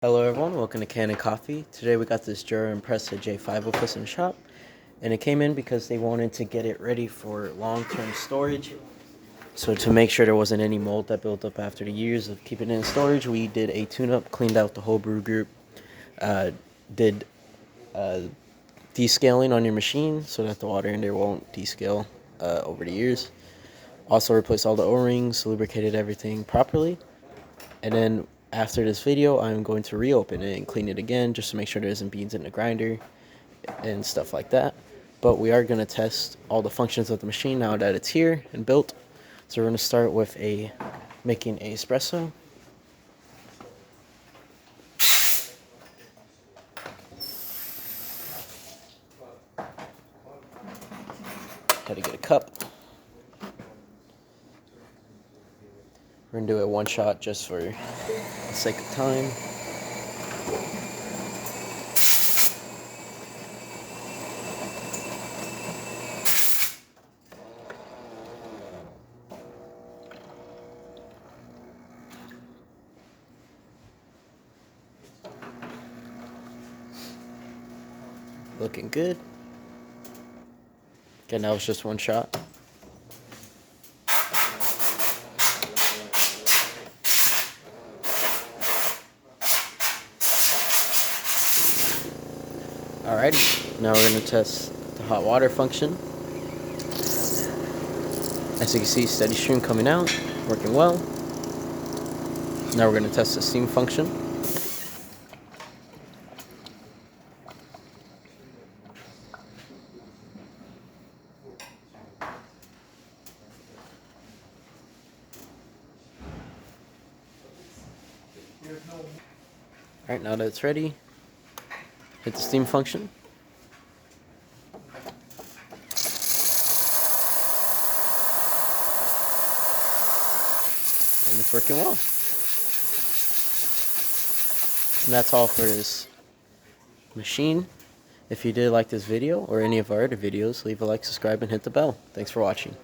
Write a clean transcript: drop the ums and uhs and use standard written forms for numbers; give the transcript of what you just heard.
Hello everyone, welcome to Kanen Coffee. Today we got this Jura Impressa J5 with us in the shop, and it came in because they wanted to get it ready for long-term storage. So to make sure there wasn't any mold that built up after the years of keeping it in storage, we did a tune-up, cleaned out the whole brew group, did descaling on your machine so that the water in there won't descale over the years. Also replaced all the O-rings, lubricated everything properly. And then after this video, I'm going to reopen it and clean it again just to make sure there isn't beans in the grinder and stuff like that. But we are going to test all the functions of the machine now that it's here and built. So we're going to start with making a espresso. Got to get a cup. We're going to do it one shot just for the sake of time. Looking good. Okay, now it's just one shot. Alrighty, now we're going to test the hot water function. As you can see, steady stream coming out, working well. Now we're going to test the steam function. Alright, now that it's ready, hit the steam function. And it's working well. And that's all for this machine. If you did like this video or any of our other videos, leave a like, subscribe, and hit the bell. Thanks for watching.